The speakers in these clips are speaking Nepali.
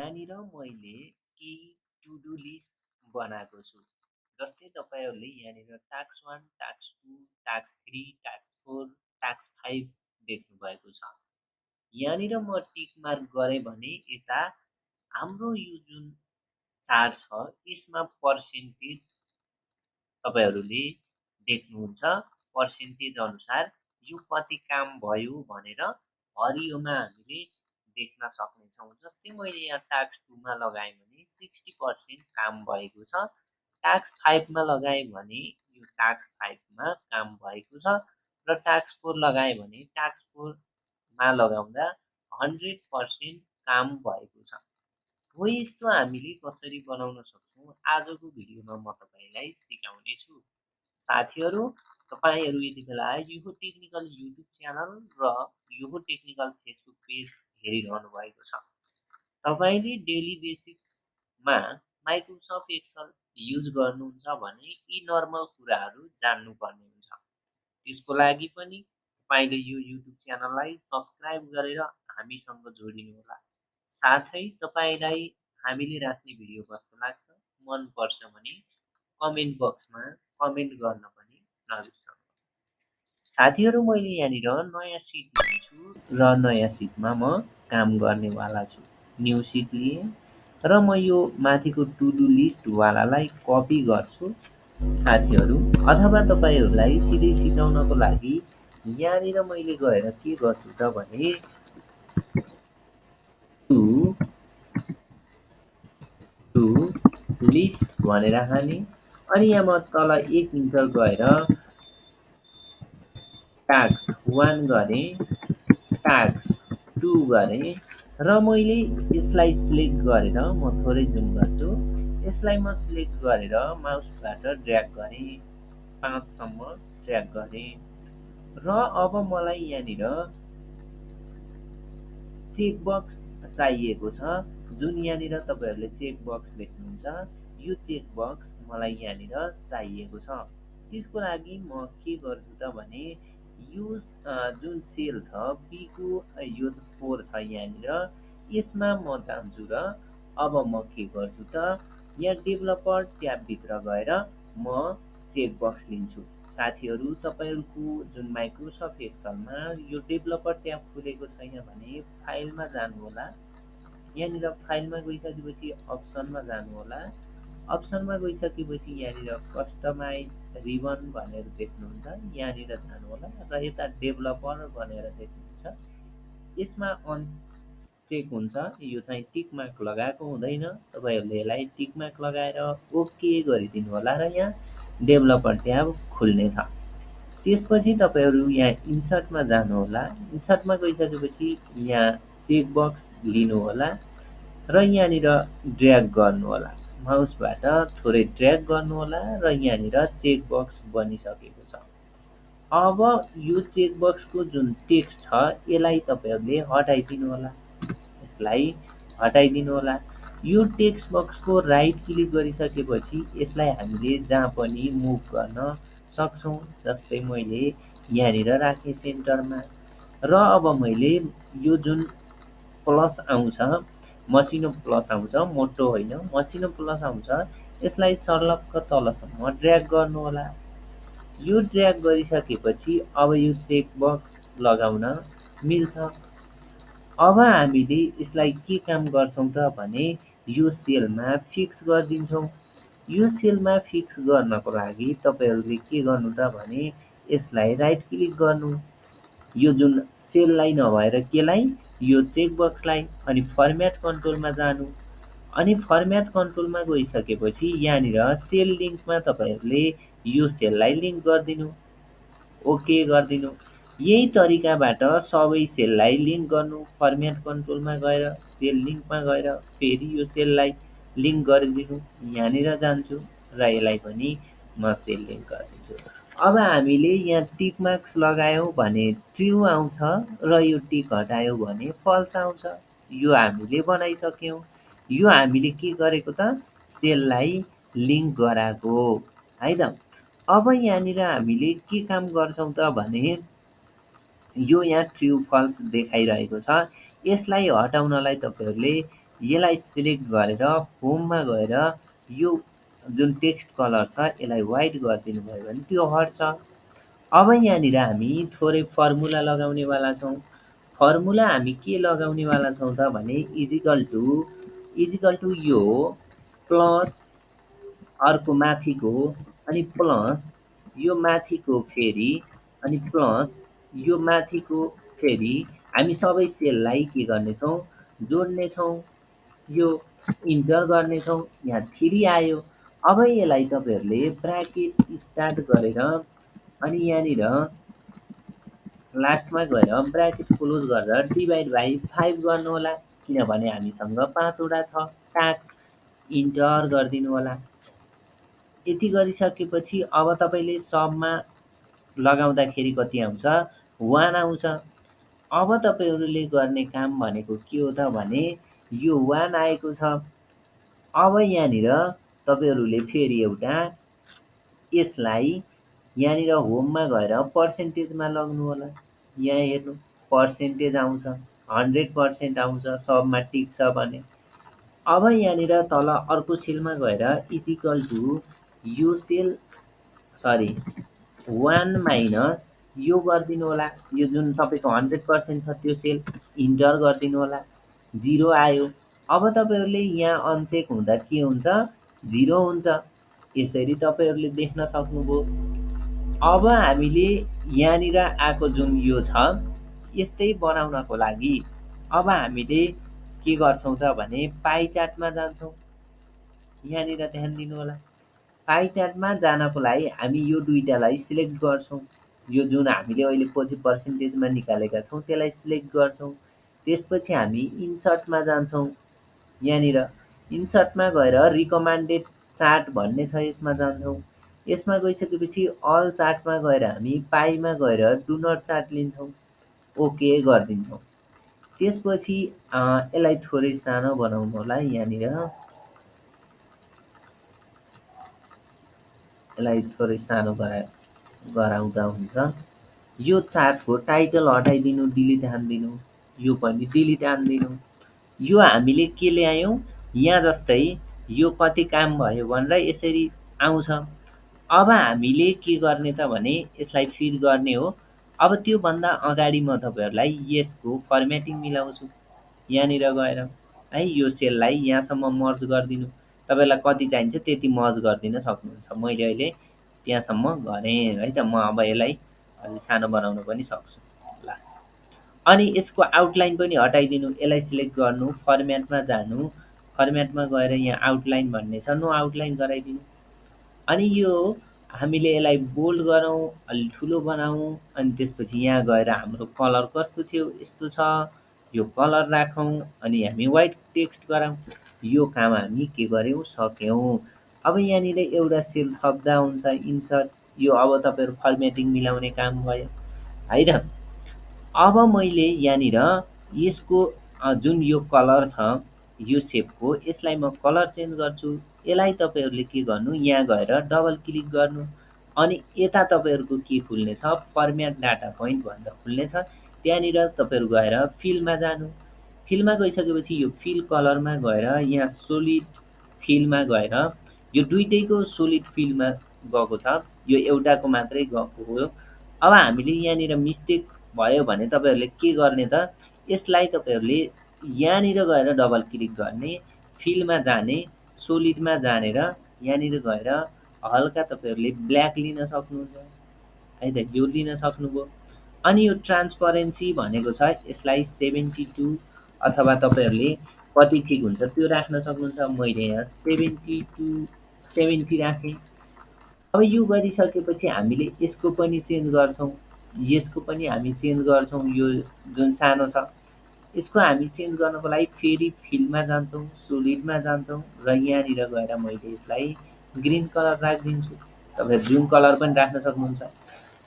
यहाँनिर मैले केही टु डु लिस्ट बनाएको छु। जस्तै तपाईँहरूले यहाँनिर task 1, task 2, task 3, task 4, task 5 देख्नुभएको छ। यहाँनिर म टिक मार्क गरेँ भने यता हाम्रो यो जुन चार्ट छ यसमा पर्सेन्टेज तपाईँहरूले देख्नुहुन्छ। पर्सेन्टेज अनुसार यो कति काम भयो भनेर हरियोमा हामीले देख्न सक्नेछौँ। जस्तै मैले यहाँ टास्क 2 मा लगाएँ भने 60% काम भएको छ। टास्क 5 मा लगाएँ भने यो टास्क 5 मा काम भएको छ र टास्क 4 लगाएँ भने टास्क 4 मा लगाउँदा 100% काम भएको छ। हो यस्तो हामीले कसरी बनाउन सक्छौँ आजको भिडियोमा म तपाईँलाई सिकाउने छु। साथीहरू, तपाईँहरू यति बेला यो टेक्निकल युट्युब च्यानल र यो टेक्निकल फेसबुक पेज हेरिरहनु भएको छ। तपाईँले डेली बेसिक्समा माइक्रोसफ्ट एक्सेल युज गर्नुहुन्छ भने यी नर्मल कुराहरू जान्नुपर्ने हुन्छ। त्यसको लागि पनि तपाईँले यो युट्युब च्यानललाई सब्सक्राइब गरेर हामीसँग जोडिनुहोला। साथै तपाईँलाई हामीले राख्ने भिडियो कस्तो लाग्छ, मन पर्छ भने कमेन्ट बक्समा कमेन्ट गर्न पनि नबिर्सनु। साथीहरू, मैले यहाँनिर नयाँ सिट लिन्छु र नयाँ सिटमा म काम गर्नेवाला छु। न्यू सिट लिएँ र म यो माथिको टु डु लिस्टवालालाई कपी गर्छु साथीहरू। अथवा तपाईँहरूलाई सिधै सिकाउनको लागि यहाँनिर मैले गएर के गर्छु त भने टु लिस्ट भनेर हालेँ अनि यहाँ म तल एक इन्टर गएर टास्क 1 गरेँ, टास्क 2 गरेँ र मैले यसलाई सिलेक्ट गरेर म थोरै जुम गर्छु। यसलाई म सिलेक्ट गरेर माउसबाट ड्र्याग गरेँ, 5 सम्म ड्र्याग गरेँ र अब मलाई यहाँनिर चेक बक्स चाहिएको छ। जुन यहाँनिर तपाईँहरूले चेक बक्स देख्नुहुन्छ यो चेक बक्स मलाई यहाँनिर चाहिएको छ। त्यसको लागि म के गर्छु त भने यो जुन सेल छ बी को यो 4 छ यहाँनिर यसमा म जान्छु र अब म के गर्छु त यहाँ डेभलपर ट्याबभित्र गएर म चेक बक्स लिन्छु। साथीहरू, तपाईँहरूको जुन माइक्रोसफ्ट एक्सेलमा यो डेभलपर ट्याब खुलेको छैन भने फाइलमा जानुहोला। यहाँनिर फाइलमा गइसकेपछि अप्सनमा जानुहोला। अप्सनमा गइसकेपछि यहाँनिर कस्टमाइज रिबन भनेर देख्नुहुन्छ, यहाँनिर जानुहोला र यता डेभलपर भनेर देख्नुहुन्छ यसमा अन चेक हुन्छ। यो चाहिँ टिक मार्क लगाएको हुँदैन। तपाईँहरूले यसलाई टिक मार्क लगाएर ओके गरिदिनु होला र यहाँ डेभलपर ट्याब खुल्नेछ। त्यसपछि तपाईँहरू यहाँ इन्सर्टमा जानुहोला। इन्सर्टमा गइसकेपछि यहाँ चेक बक्स लिनुहोला र यहाँनिर ड्र्याग गर्नुहोला। माउसबाट थोरै ड्र्याग गर्नुहोला र यहाँनिर चेक बक्स बनिसकेको छ। अब यो चेक बक्सको जुन टेक्स्ट छ यसलाई तपाईँहरूले हटाइदिनु होला। यसलाई हटाइदिनु होला। यो टेक्स्ट बक्सको राइट क्लिक गरिसकेपछि यसलाई हामीले जहाँ पनि मुभ गर्न सक्छौँ। जस्तै मैले यहाँनिर राखेँ सेन्टरमा र अब मैले यो जुन प्लस आउँछ, मसिनो प्लस आउँछ, मोटो होइन मसिनो प्लस आउँछ, यसलाई सर्लक्क तलसम्म ड्र्याग गर्नुहोला। यो ड्र्याग गरिसकेपछि अब यो चेक बक्स लगाउन मिल्छ। अब हामीले यसलाई के काम गर्छौँ त भने यो सेलमा फिक्स गरिदिन्छौँ। यो सेलमा फिक्स गर्नको लागि तपाईँहरूले के गर्नु त भने यसलाई राइट क्लिक गर्नु, यो जुन सेललाई नभएर केलाई यो चेक बक्सलाई, अनि फर्म्याट कन्ट्रोलमा जानु अनि फर्म्याट कन्ट्रोलमा गइसकेपछि यहाँनिर सेल लिङ्कमा तपाईँहरूले यो सेललाई लिङ्क गरिदिनु, ओके गरिदिनु। यही तरिकाबाट सबै सेललाई लिङ्क गर्नु। फर्म्याट कन्ट्रोलमा गएर सेल लिङ्कमा गएर फेरि यो सेललाई लिङ्क गरिदिनु। यहाँनिर जान्छु र यसलाई पनि म सेल लिङ्क गरिदिन्छु। अब हामीले यहाँ टिक मार्क्स लगायौँ भने ट्रु आउँछ र यो टिक हटायौँ भने फल्स आउँछ। यो हामीले बनाइसक्यौँ। यो हामीले के गरेको त सेललाई लिङ्क गराएको है त। अब यहाँनिर हामीले के काम गर्छौँ त भने यो यहाँ ट्रु फल्स देखाइरहेको छ। यसलाई हटाउनलाई तपाईँहरूले यसलाई सिलेक्ट गरेर होममा गएर यो जुन टेक्स्ट कलर छ यसलाई व्हाइट गरिदिनु भयो भने त्यो हट्छ। अब यहाँनिर हामी थोरै फर्मुला लगाउनेवाला छौँ। फर्मुला हामी के लगाउनेवाला छौँ त भने इजिकल टु यो प्लस अर्को माथिको अनि प्लस यो माथिको फेरि अनि प्लस यो माथिको फेरि हामी सबै सेललाई के गर्नेछौँ जोड्नेछौँ। यो इन्टर गर्नेछौँ। यहाँ 3 आयो। अब यसलाई तपाईँहरूले ब्राकेट स्टार्ट गरेर अनि यहाँनिर लास्टमा गएर ब्राकेट क्लोज गरेर डिभाइड बाई 5 गर्नुहोला किनभने हामीसँग 5 वटा छ। टास्क इन्टर गरिदिनु होला। यति गरिसकेपछि अब तपाईँले सबमा लगाउँदाखेरि कति आउँछ 1 आउँछ। अब तपाईँहरूले गर्ने काम भनेको के हो त भने यो 1 आएको छ। अब यहाँनिर तपाईँहरूले फेरि एउटा यसलाई यहाँनिर होममा गएर पर्सेन्टेजमा लग्नु होला। यहाँ हेर्नु पर्सेन्टेज आउँछ 100% आउँछ सबमा टिक छ भने। अब यहाँनिर तल अर्को सेलमा गएर इजिकल टु यो सेल 1 माइनस यो गरिदिनु होला। यो जुन तपाईँको 100% छ त्यो सेल इन्टर गरिदिनु होला। 0 आयो। अब तपाईँहरूले यहाँ अनचेक हुँदा के हुन्छ 0 हुन्छ। यसरी तपाईँहरूले देख्न सक्नुभयो। अब हामीले यहाँनिर आएको जुन यो छ यस्तै बनाउनको लागि अब हामीले के गर्छौँ त भने पाई चार्टमा जान्छौँ। यहाँनिर ध्यान दिनु होला। पाई चार्टमा जानको लागि हामी यो दुईटालाई सिलेक्ट गर्छौँ। यो जुन हामीले अहिले पछि पर्सेन्टेजमा निकालेका छौँ त्यसलाई सिलेक्ट गर्छौँ। त्यसपछि हामी इन्सर्टमा जान्छौँ। यहाँनिर इन्सर्टमा गएर रिकमेन्डेड चार्ट भन्ने छ यसमा जान्छौँ। यसमा गइसकेपछि अल चार्टमा गएर हामी पाईमा गएर डु नट चार्ट लिन्छौँ। ओके गरिदिन्छौँ। त्यसपछि यसलाई थोरै सानो बनाउनु होला। यहाँनिर यसलाई थोरै सानो गराउँदा हुन्छ। यो चार्टको टाइटल हटाइदिनु डिलिट हानिदिनु। यो पनि डिलिट हानिदिनु। यो हामीले के ल्यायौँ यहाँ जस्तै यो कति काम भयो भनेर यसरी आउँछ। अब हामीले के गर्ने त भने यसलाई फिल गर्ने हो। अब त्योभन्दा अगाडि म तपाईँहरूलाई यसको फर्मेटिङ मिलाउँछु। यहाँनिर गएर है यो सेललाई यहाँसम्म मर्ज गरिदिनु। तपाईँलाई कति चाहिन्छ त्यति मर्ज गरिदिन सक्नुहुन्छ। मैले अहिले त्यहाँसम्म गरेँ है त। म अब यसलाई अलि सानो बनाउन पनि सक्छु। ल अनि यसको आउटलाइन पनि हटाइदिनु। यसलाई सिलेक्ट गर्नु फर्मेटमा जानु। फर्मेटमा गएर यहाँ आउटलाइन भन्ने छ नो आउटलाइन गराइदिनु। अनि यो हामीले यसलाई बोल्ड गरौँ अलि ठुलो बनाऊँ। अनि त्यसपछि यहाँ गएर हाम्रो कलर कस्तो थियो यस्तो छ यो कलर राखौँ अनि हामी व्हाइट टेक्स्ट गराउँ। यो काम हामी के गर्यौँ सक्यौँ। अब यहाँनिर एउटा सेल थप्दा हुन्छ इन्सर्ट। यो अब तपाईँहरू फर्मेटिङ मिलाउने काम भयो है त। अब मैले यहाँनिर यसको जुन यो कलर छ यो सेपको यसलाई म कलर चेन्ज गर्छु। यसलाई तपाईँहरूले के गर्नु यहाँ गएर डबल क्लिक गर्नु अनि यता तपाईँहरूको के खुल्नेछ फर्मेट डाटा पोइन्ट भनेर खुल्नेछ। त्यहाँनिर तपाईँहरू गएर फिलमा जानु। फिलमा गइसकेपछि यो फिल कलरमा गएर यहाँ सोलिड फिलमा गएर यो दुईटैको सोलिड फिलमा गएको छ। यो एउटाको मात्रै गएको हो। अब हामीले यहाँनिर मिस्टेक भयो भने तपाईँहरूले के गर्ने त यसलाई तपाईँहरूले यहाँनिर गएर डबल क्लिक गर्ने फिलमा जाने सोलिडमा जानेर यहाँनिर गएर हल्का तपाईँहरूले ब्ल्याक लिन सक्नुहुन्छ है त। यो लिन सक्नुभयो। अनि यो ट्रान्सपरेन्सी भनेको छ यसलाई 72 अथवा तपाईँहरूले कति ठिक हुन्छ त्यो राख्न सक्नुहुन्छ। मैले यहाँ 70 राखेँ। अब यो गरिसकेपछि हामीले यसको पनि चेन्ज गर्छौँ। यसको पनि हामी चेन्ज गर्छौँ। यो जुन सानो छ यसको हामी चेन्ज गर्नको लागि फेरि फिलमा जान्छौँ सोलिडमा जान्छौँ र यहाँनिर गएर मैले यसलाई ग्रिन कलर राखिदिन्छु। तपाईँहरू जुन कलर पनि राख्न सक्नुहुन्छ।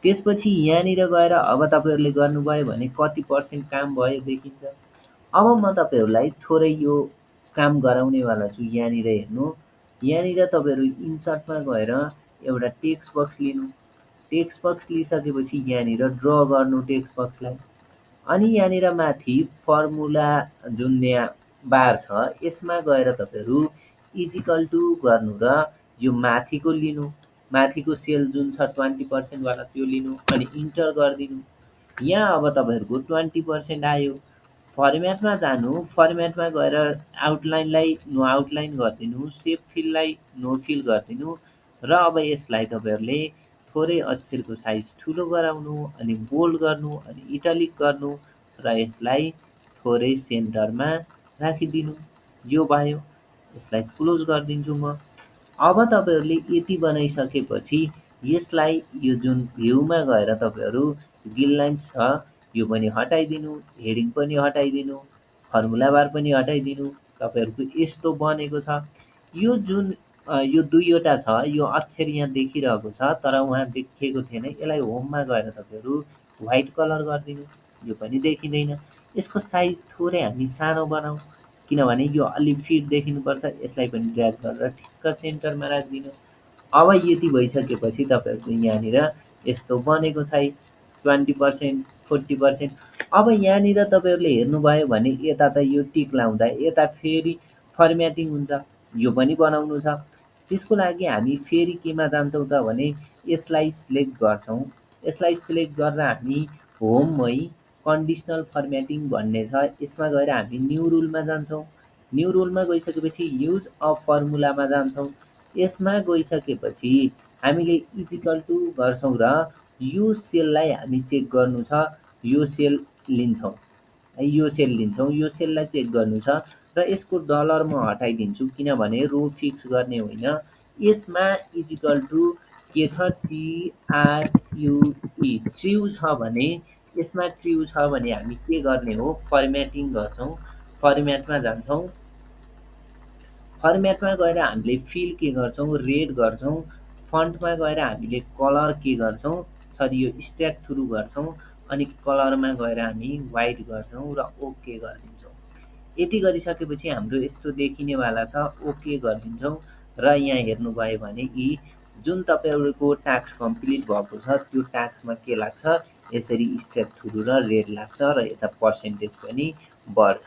त्यसपछि यहाँनिर गएर अब तपाईँहरूले गर्नुभयो भने कति पर्सेन्ट काम भयो देखिन्छ। अब म तपाईँहरूलाई थोरै यो काम गराउनेवाला छु। यहाँनिर हेर्नु यहाँनिर तपाईँहरू इन्सर्टमा गएर एउटा टेक्स्ट बक्स लिनु। टेक्स्ट बक्स लिइसकेपछि यहाँनिर ड्र गर्नु टेक्स्ट बक्सलाई। अनि यहाँनिर माथि फर्मुला जुन यहाँ बार छ यसमा गएर तपाईँहरू इजिकल टु गर्नु र यो माथिको लिनु, माथिको सेल जुन छ 20% वाला त्यो लिनु अनि इन्टर गरिदिनु। यहाँ अब तपाईँहरूको 20% आयो। फर्मेटमा जानु, फर्मेटमा गएर आउटलाइनलाई नो आउटलाइन गरिदिनु, सेप फिललाई नो फिल गरिदिनु र अब यसलाई तपाईँहरूले थोरै अक्षरको साइज ठुलो गराउनु अनि बोल्ड गर्नु अनि इटालिक गर्नु र यसलाई थोरै सेन्टरमा राखिदिनु। यो भयो। यसलाई क्लोज गरिदिन्छु म। अब तपाईँहरूले यति बनाइसकेपछि यसलाई यो जुन भ्यूमा गएर तपाईँहरू गिडलाइन्स छ यो पनि हटाइदिनु, हेडिङ पनि हटाइदिनु, फर्मुला बार पनि हटाइदिनु। तपाईँहरूको यस्तो बनेको छ। यो जुन यो दुईवटा छ यो अक्षर यहाँ देखिरहेको छ तर उहाँ देखिएको थिएन। यसलाई होममा गएर तपाईँहरू व्हाइट कलर गरिदिनु। यो पनि देखिँदैन। यसको साइज थोरै हामी सानो बनाऊ किनभने यो अलि फिट देखिनुपर्छ। यसलाई पनि ड्र्याग गरेर ठिक्क सेन्टरमा राखिदिनु। अब यति भइसकेपछि तपाईँहरूको यहाँनिर यस्तो बनेको छ 20% 40%। अब यहाँनिर तपाईँहरूले हेर्नुभयो भने यता त यो टिक लाउँदा यता फेरि फर्म्याटिङ हुन्छ। यो पनि बनाउनु छ। त्यसको लागि हामी फेरि केमा जान्छौँ त भने यसलाई सिलेक्ट गर्छौँ। यसलाई सिलेक्ट गरेर हामी होममै कन्डिसनल फर्म्याटिङ भन्ने छ यसमा गएर हामी न्यू रुलमा जान्छौँ। न्यू रुलमा गइसकेपछि युज अ फर्मुलामा जान्छौँ। यसमा गइसकेपछि हामीले इजिकल टु गर्छौँ र यो सेललाई हामी चेक गर्नु छ। यो सेल लिन्छौँ, यो सेल लिन्छौँ, यो सेललाई चेक गर्नु छ र यसको डलर म हटाइदिन्छु किनभने रो फिक्स गर्ने होइन। यसमा इजिकल टु के छ TRUE ट्रु छ भने यसमा ट्रु छ भने हामी के गर्ने हो फर्म्याटिङ गर्छौँ। फर्म्याटमा जान्छौँ। फर्म्याटमा गएर हामीले फिल के गर्छौँ रेड गर्छौँ। फन्टमा गएर हामीले कलर के गर्छौँ सरी यो स्ट्याक थ्रु गर्छौँ अनि कलरमा गएर हामी व्हाइट गर्छौँ र ओके गरिदिन्छौँ। यति गरिसकेपछि हाम्रो यस्तो देखिनेवाला छ। ओके गरिदिन्छौँ र यहाँ हेर्नुभयो भने यी जुन तपाईँहरूको टास्क कम्प्लिट भएको छ त्यो टास्कमा के लाग्छ यसरी स्ट्याक थ्रु र रेड लाग्छ र यता पर्सेन्टेज पनि बढ्छ।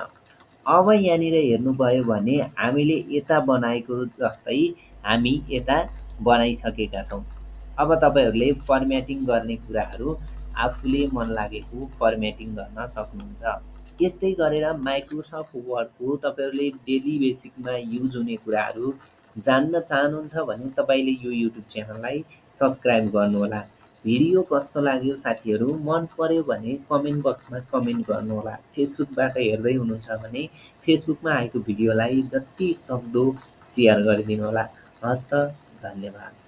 अब यहाँनिर हेर्नुभयो भने हामीले यता बनाएको जस्तै हामी यता बनाइसकेका छौँ। अब तपाईँहरूले फर्म्याटिङ गर्ने कुराहरू आफूले मन लागेको फर्म्याटिङ गर्न सक्नुहुन्छ। यस्तै गरेर माइक्रोसफ्ट वर्डको तपाईँहरूले डेली बेसिकमा युज हुने कुराहरू जान्न चाहनुहुन्छ भने तपाईँले यो युट्युब च्यानललाई सब्सक्राइब गर्नुहोला। भिडियो कस्तो लाग्यो साथीहरू मन पर्यो भने कमेन्ट बक्समा कमेन्ट गर्नुहोला। फेसबुकबाट हेर्दै हुनुहुन्छ भने फेसबुकमा आएको भिडियोलाई जति सक्दो सेयर गरिदिनुहोला। हस् त, धन्यवाद।